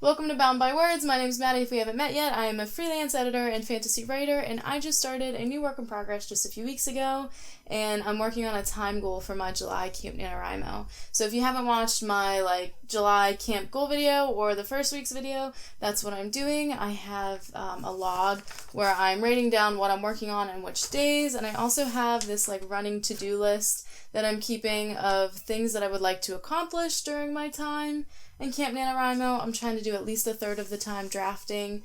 Welcome to Bound by Words. My name is Madii. If we haven't met yet, I am a freelance editor and fantasy writer, and I just started a new work in progress just a few weeks ago, and I'm working on a time goal for my July Camp NaNo. So if you haven't watched my July camp goal video or the first week's video, that's what I'm doing. I have a log where I'm writing down what I'm working on and which days, and I also have this running to-do list that I'm keeping of things that I would like to accomplish during my time in Camp NaNo. I'm trying to do at least a third of the time drafting.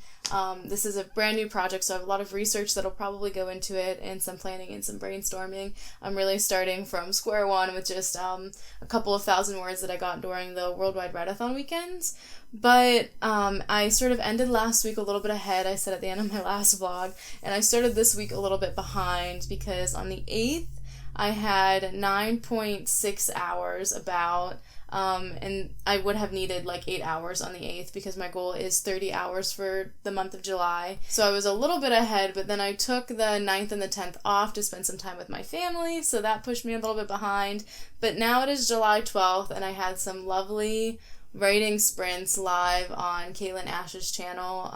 This is a brand new project, so I have a lot of research that'll probably go into it, and some planning and some brainstorming. I'm really starting from square one with just a couple of thousand words that I got during the Worldwide Write-a-thon weekends. But I sort of ended last week a little bit ahead, I said at the end of my last vlog, and I started this week a little bit behind because on the 8th, I had 9.6 hours about, and I would have needed 8 hours on the 8th because my goal is 30 hours for the month of July. So I was a little bit ahead, but then I took the 9th and the 10th off to spend some time with my family, so that pushed me a little bit behind. But now it is July 12th, and I had some lovely writing sprints live on Caitlin Ash's channel.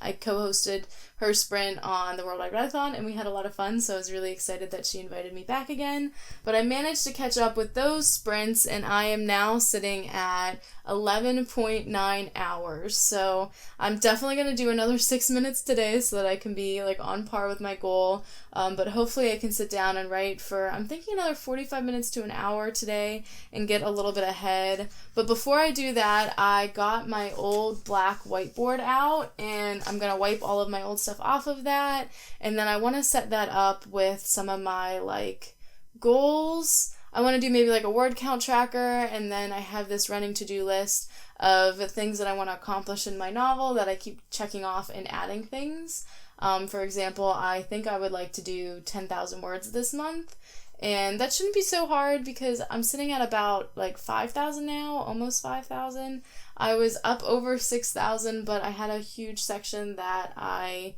I co-hosted her sprint on the Worldwide Write-a-thon, and we had a lot of fun, so I was really excited that she invited me back again. But I managed to catch up with those sprints, and I am now sitting at 11.9 hours. So I'm definitely going to do another 6 minutes today so that I can be on par with my goal. But hopefully I can sit down and write for, I'm thinking, another 45 minutes to an hour today and get a little bit ahead. But before I do that, I got my old black whiteboard out, and I'm going to wipe all of my old stuff off of that. And then I want to set that up with some of my goals. I want to do maybe a word count tracker, and then I have this running to-do list of things that I want to accomplish in my novel that I keep checking off and adding things. For example, I think I would like to do 10,000 words this month, and that shouldn't be so hard because I'm sitting at about 5,000 now, almost 5,000. I was up over 6,000, but I had a huge section that I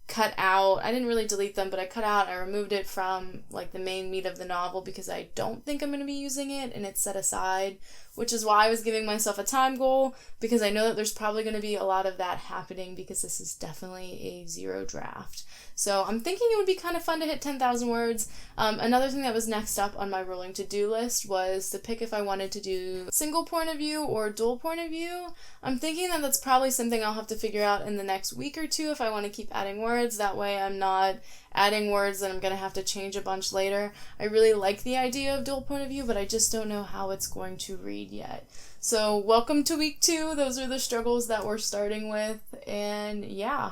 cut out. I didn't really delete them, but I cut out. I removed it from the main meat of the novel because I don't think I'm going to be using it, and it's set aside, which is why I was giving myself a time goal, because I know that there's probably going to be a lot of that happening because this is definitely a zero draft. So I'm thinking it would be kind of fun to hit 10,000 words. Another thing that was next up on my rolling to-do list was to pick if I wanted to do single point of view or dual point of view. I'm thinking that that's probably something I'll have to figure out in the next week or two if I want to keep adding words. That way I'm not adding words that I'm going to have to change a bunch later. I really like the idea of dual point of view, but I just don't know how it's going to read yet. So welcome to week 2. Those are the struggles that we're starting with, and yeah,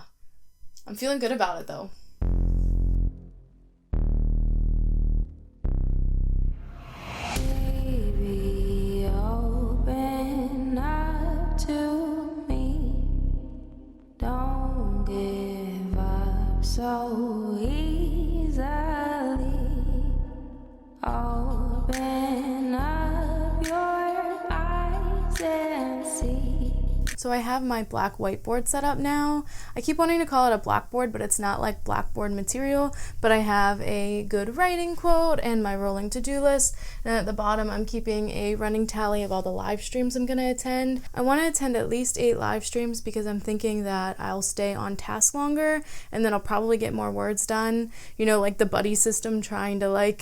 I'm feeling good about it though. Baby, open up to me. Don't give up so easily. Open up your eyes and see. So I have my black whiteboard set up now. I keep wanting to call it a blackboard, but it's not blackboard material, but I have a good writing quote and my rolling to-do list, and at the bottom I'm keeping a running tally of all the live streams I'm going to attend. I want to attend at least 8 live streams because I'm thinking that I'll stay on task longer, and then I'll probably get more words done, the buddy system, trying to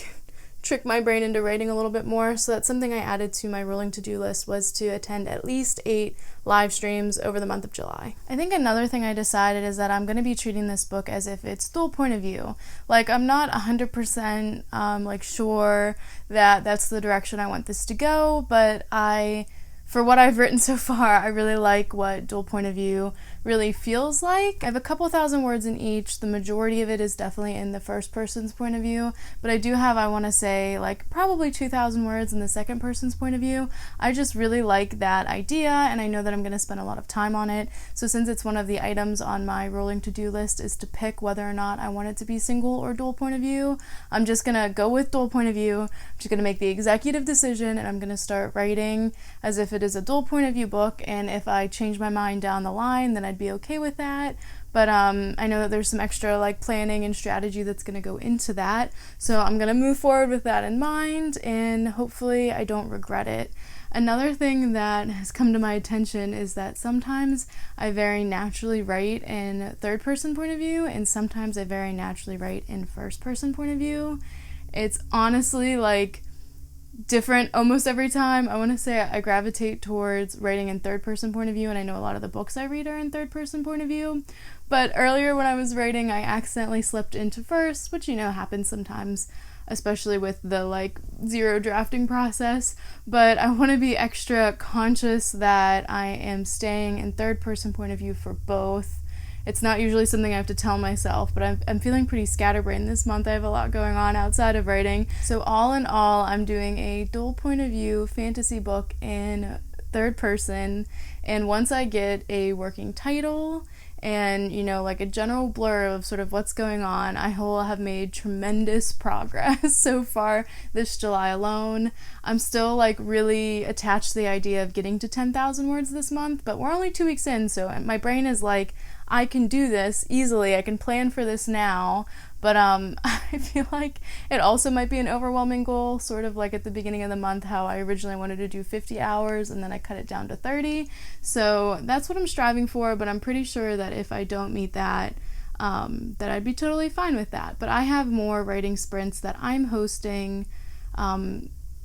trick my brain into writing a little bit more. So that's something I added to my rolling to-do list, was to attend at least 8 live streams over the month of July. I think another thing I decided is that I'm going to be treating this book as if it's dual point of view. I'm not 100% sure that that's the direction I want this to go, but for what I've written so far, I really like what dual point of view really feels like. I have a couple thousand words in each. The majority of it is definitely in the first person's point of view, but I do have, I want to say, probably 2,000 words in the second person's point of view. I just really like that idea, and I know that I'm going to spend a lot of time on it. So since it's one of the items on my rolling to-do list is to pick whether or not I want it to be single or dual point of view, I'm just going to go with dual point of view. I'm just going to make the executive decision, and I'm going to start writing as if it is a dual point of view book, and if I change my mind down the line, then I'd be okay with that. But I know that there's some extra planning and strategy that's going to go into that, so I'm going to move forward with that in mind, and hopefully I don't regret it. Another thing that has come to my attention is that sometimes I very naturally write in third person point of view, and sometimes I very naturally write in first person point of view. It's honestly like different almost every time. I want to say I gravitate towards writing in third person point of view, and I know a lot of the books I read are in third person point of view. But earlier when I was writing, I accidentally slipped into first, which happens sometimes, especially with the like zero drafting process. But I want to be extra conscious that I am staying in third person point of view for both. It's not usually something I have to tell myself, but I'm feeling pretty scatterbrained this month. I have a lot going on outside of writing. So all in all, I'm doing a dual point of view fantasy book in third person, and once I get a working title and, like a general blur of sort of what's going on, I will have made tremendous progress so far this July alone. I'm still like really attached to the idea of getting to 10,000 words this month, but we're only 2 weeks in, so my brain is like, I can do this easily, I can plan for this now, but I feel like it also might be an overwhelming goal, sort of like at the beginning of the month how I originally wanted to do 50 hours and then I cut it down to 30, so that's what I'm striving for, but I'm pretty sure that if I don't meet that, that I'd be totally fine with that. But I have more writing sprints that I'm hosting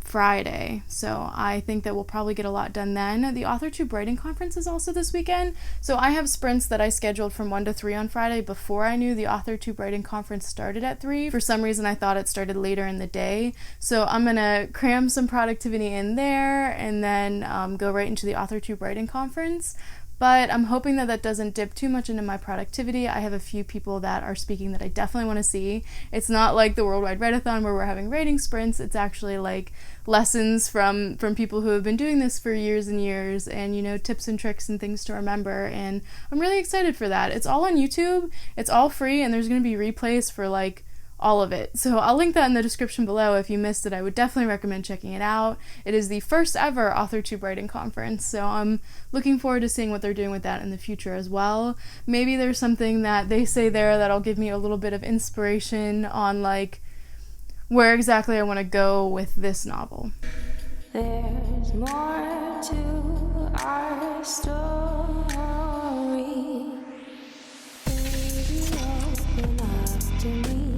Friday, so I think that we'll probably get a lot done then. The AuthorTube Writing Conference is also this weekend, so I have sprints that I scheduled from 1 to 3 on Friday before I knew the AuthorTube Writing Conference started at 3. For some reason I thought it started later in the day, so I'm gonna cram some productivity in there and then go right into the AuthorTube Writing Conference. But I'm hoping that that doesn't dip too much into my productivity. I have a few people that are speaking that I definitely want to see. It's not like the Worldwide Write-a-thon where we're having writing sprints. It's actually like lessons from people who have been doing this for years and years, and tips and tricks and things to remember, and I'm really excited for that. It's all on YouTube. It's all free, and there's going to be replays for like all of it. So I'll link that in the description below. If you missed it, I would definitely recommend checking it out. It is the first ever AuthorTube Writing Conference, so I'm looking forward to seeing what they're doing with that in the future as well. Maybe there's something that they say there that'll give me a little bit of inspiration on like where exactly I want to go with this novel. There's more to our story. Baby, open up to me.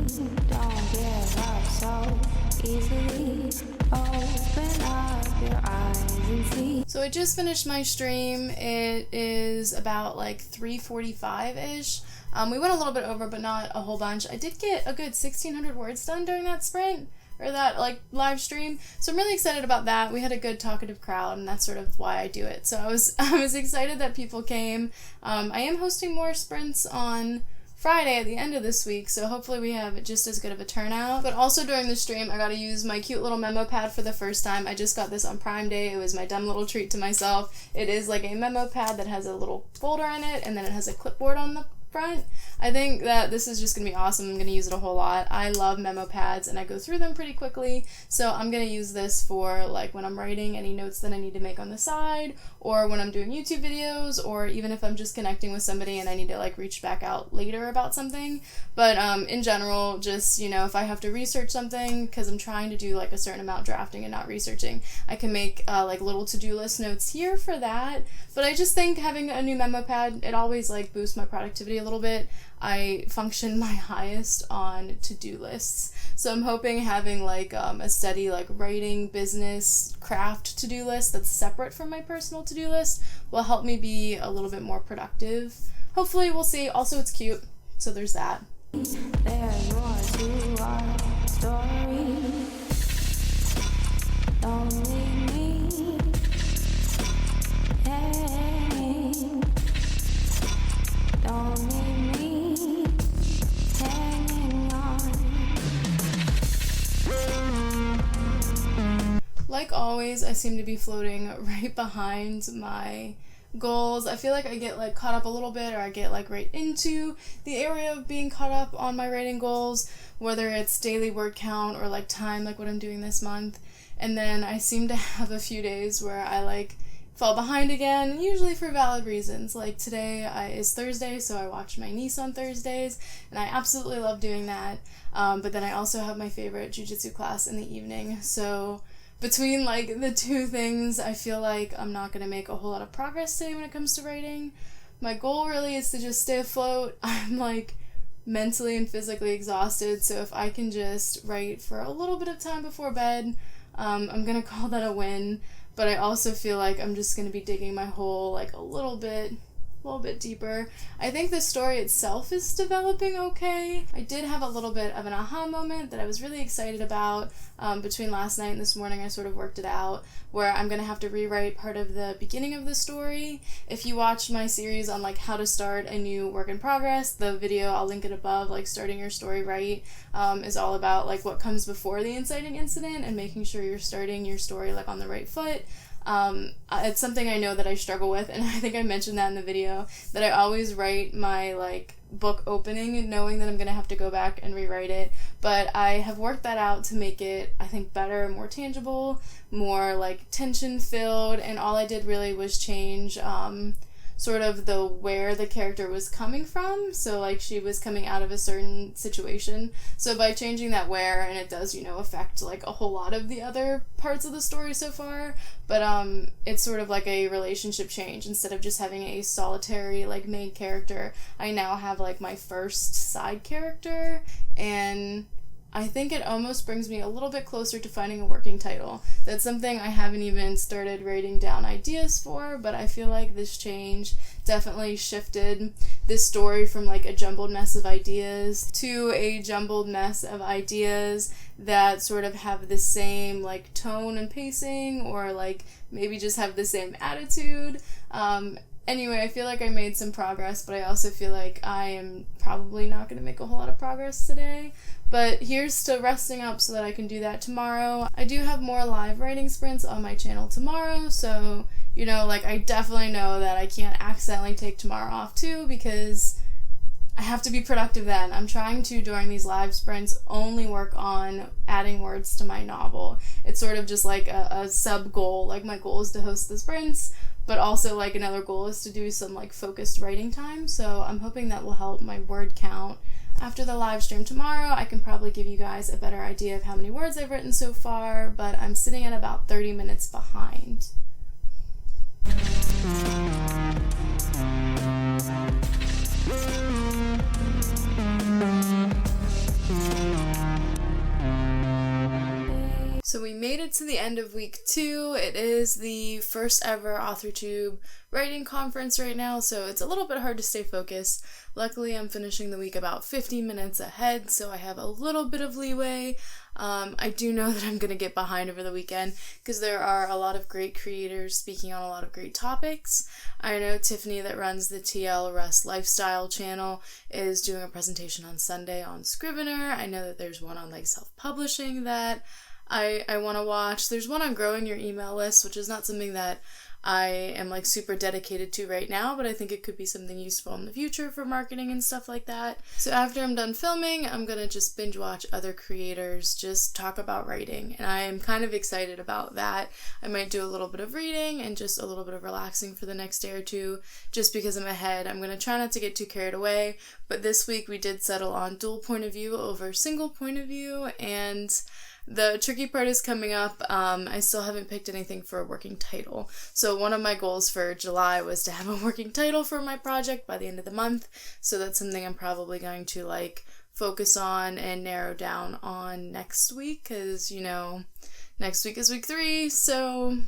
Don't give up so easily. Open up your eyes and see. So I just finished my stream. It is about like 3:45-ish. We went a little bit over, but not a whole bunch. I did get a good 1,600 words done during that sprint, or that like live stream, so I'm really excited about that. We had a good talkative crowd, and that's sort of why I do it. So I was excited that people came. I am hosting more sprints on Friday at the end of this week, so hopefully we have just as good of a turnout. But also during the stream, I got to use my cute little memo pad for the first time. I just got this on Prime Day. It was my dumb little treat to myself. It is like a memo pad that has a little folder in it, and then it has a clipboard on the front. I think that this is just going to be awesome. I'm going to use it a whole lot. I love memo pads, and I go through them pretty quickly, so I'm going to use this for like when I'm writing any notes that I need to make on the side, or when I'm doing YouTube videos, or even if I'm just connecting with somebody and I need to like reach back out later about something. But in general, just if I have to research something, because I'm trying to do like a certain amount drafting and not researching, I can make like little to-do list notes here for that. But I just think having a new memo pad, it always like boosts my productivity a little bit. I function my highest on to-do lists, so I'm hoping having like a steady like writing, business, craft to-do list that's separate from my personal to-do list will help me be a little bit more productive. Hopefully, we'll see. Also, it's cute, so there's that. There's more to our story. Don't leave me hanging. Don't leave me hanging on. Like always, I seem to be floating right behind my goals. I feel like I get like caught up a little bit, or I get like right into the area of being caught up on my writing goals, whether it's daily word count or like time, like what I'm doing this month. And then I seem to have a few days where I like fall behind again, and usually for valid reasons. Like today is Thursday, so I watch my niece on Thursdays, and I absolutely love doing that. But then I also have my favorite jiu-jitsu class in the evening, so between like the two things, I feel like I'm not going to make a whole lot of progress today when it comes to writing. My goal really is to just stay afloat. I'm like mentally and physically exhausted, so if I can just write for a little bit of time before bed, I'm going to call that a win. But I also feel like I'm just going to be digging my hole like a little bit deeper. I think the story itself is developing okay. I did have a little bit of an aha moment that I was really excited about. Between last night and this morning, I sort of worked it out, where I'm going to have to rewrite part of the beginning of the story. If you watched my series on like how to start a new work in progress, the video, I'll link it above, like starting your story right, is all about like what comes before the inciting incident and making sure you're starting your story like on the right foot. It's something I know that I struggle with, and I think I mentioned that in the video, that I always write my like book opening knowing that I'm gonna have to go back and rewrite it, but I have worked that out to make it, I think, better, more tangible, more like tension filled, and all I did really was change sort of the where the character was coming from. So like she was coming out of a certain situation, so by changing that where, and it does, affect like a whole lot of the other parts of the story so far, but it's sort of like a relationship change. Instead of just having a solitary like main character, I now have like my first side character, and I think it almost brings me a little bit closer to finding a working title. That's something I haven't even started writing down ideas for, but I feel like this change definitely shifted this story from like a jumbled mess of ideas to a jumbled mess of ideas that sort of have the same like tone and pacing, or like maybe just have the same attitude. Anyway, I feel like I made some progress, but I also feel like I am probably not going to make a whole lot of progress today. But here's to resting up so that I can do that tomorrow. I do have more live writing sprints on my channel tomorrow, so, I definitely know that I can't accidentally take tomorrow off too, because I have to be productive then. I'm trying to, during these live sprints, only work on adding words to my novel. It's sort of just like a sub-goal. Like, my goal is to host the sprints, but also like another goal is to do some like focused writing time, so I'm hoping that will help my word count. After the live stream tomorrow, I can probably give you guys a better idea of how many words I've written so far, but I'm sitting at about 30 minutes behind. So we made it to the end of week 2. It is the first ever AuthorTube writing conference right now, so it's a little bit hard to stay focused. Luckily, I'm finishing the week about 15 minutes ahead, so I have a little bit of leeway. I do know that I'm going to get behind over the weekend because there are a lot of great creators speaking on a lot of great topics. I know Tiffany, that runs the TL Russ Lifestyle channel, is doing a presentation on Sunday on Scrivener. I know that there's one on like self-publishing that I want to watch. There's one on growing your email list, which is not something that I am like super dedicated to right now, but I think it could be something useful in the future for marketing and stuff like that. So after I'm done filming, I'm gonna just binge watch other creators just talk about writing, and I am kind of excited about that. I might do a little bit of reading and just a little bit of relaxing for the next day or two, just because I'm ahead. I'm gonna try not to get too carried away, but this week we did settle on dual point of view over single point of view, and the tricky part is coming up. I still haven't picked anything for a working title. So one of my goals for July was to have a working title for my project by the end of the month. So that's something I'm probably going to like focus on and narrow down on next week, because, next week is week 3. So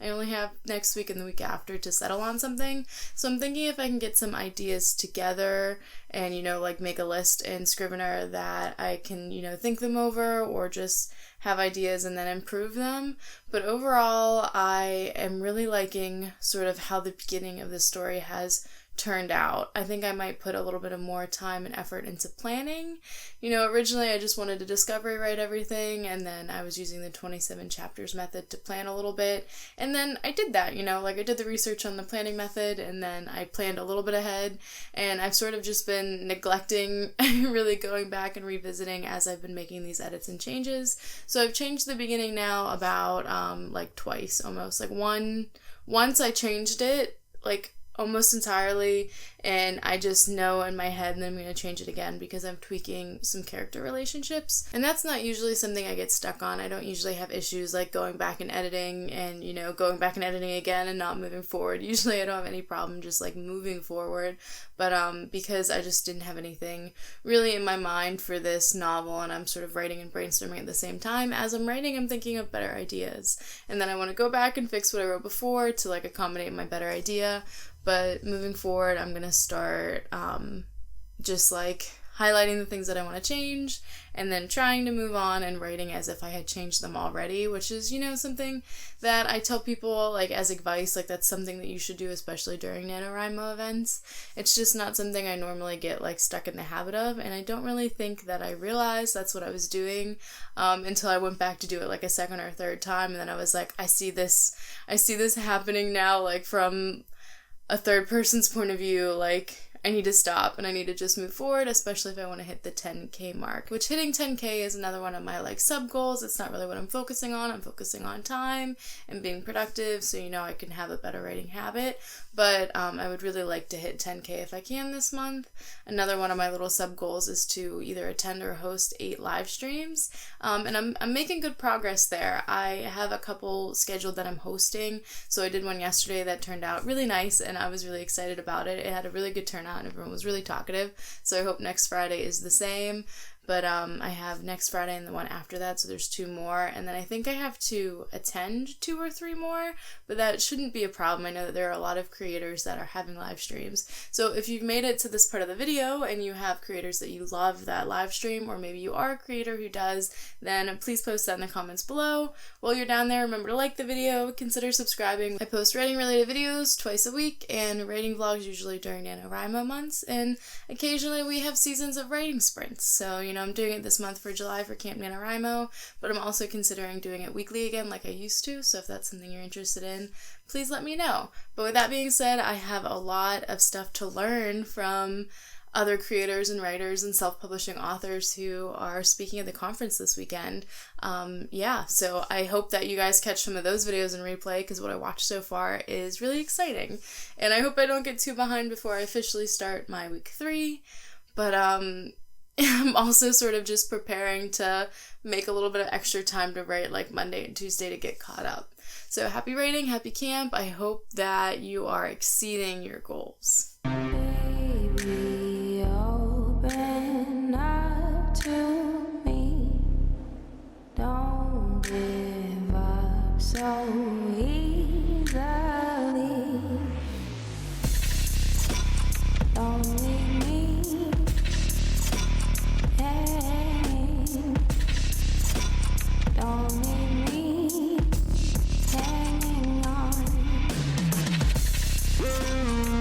I only have next week and the week after to settle on something. So I'm thinking if I can get some ideas together and, like make a list in Scrivener that I can, think them over, or just have ideas and then improve them. But overall, I am really liking sort of how the beginning of the story has turned out. I think I might put a little bit of more time and effort into planning. Originally I just wanted to discovery write everything, and then I was using the 27 chapters method to plan a little bit, and then I did that, like I did the research on the planning method, and then I planned a little bit ahead, and I've sort of just been neglecting really going back and revisiting as I've been making these edits and changes. So I've changed the beginning now about like twice almost. Like once I changed it, like almost entirely, and I just know in my head that I'm going to change it again because I'm tweaking some character relationships, and that's not usually something I get stuck on. I don't usually have issues like going back and editing and, going back and editing again and not moving forward. Usually I don't have any problem just like moving forward, but because I just didn't have anything really in my mind for this novel, and I'm sort of writing and brainstorming at the same time. As I'm writing, I'm thinking of better ideas, and then I want to go back and fix what I wrote before to like accommodate my better idea. But moving forward, I'm going to start just like highlighting the things that I want to change and then trying to move on and writing as if I had changed them already, which is, something that I tell people like as advice, like that's something that you should do, especially during NaNoWriMo events. It's just not something I normally get like stuck in the habit of, and I don't really think that I realized that's what I was doing until I went back to do it like a second or third time, and then I was like, I see this happening now, like from a third person's point of view. Like, I need to stop and I need to just move forward, especially if I want to hit the 10K mark, which hitting 10K is another one of my like sub goals. It's not really what I'm focusing on. I'm focusing on time and being productive so I can have a better writing habit. But I would really like to hit 10K if I can this month. Another one of my little sub goals is to either attend or host 8 live streams, and I'm making good progress there. I have a couple scheduled that I'm hosting. So I did one yesterday that turned out really nice, and I was really excited about it. It had a really good turnout and everyone was really talkative, so I hope next Friday is the same. But I have next Friday and the one after that, so there's 2 more, and then I think I have to attend 2 or 3 more, but that shouldn't be a problem. I know that there are a lot of creators that are having live streams, so if you've made it to this part of the video and you have creators that you love that live stream, or maybe you are a creator who does, then please post that in the comments below. While you're down there, remember to like the video, consider subscribing. I post writing related videos twice a week and writing vlogs usually during NaNoWriMo months, and occasionally we have seasons of writing sprints. So I'm doing it this month for July for Camp NaNoWriMo, but I'm also considering doing it weekly again like I used to, so if that's something you're interested in, please let me know. But with that being said, I have a lot of stuff to learn from other creators and writers and self-publishing authors who are speaking at the conference this weekend. So I hope that you guys catch some of those videos in replay, because what I watched so far is really exciting. And I hope I don't get too behind before I officially start my week 3. But I'm also sort of just preparing to make a little bit of extra time to write like Monday and Tuesday to get caught up. So happy writing, happy camp. I hope that you are exceeding your goals. Baby.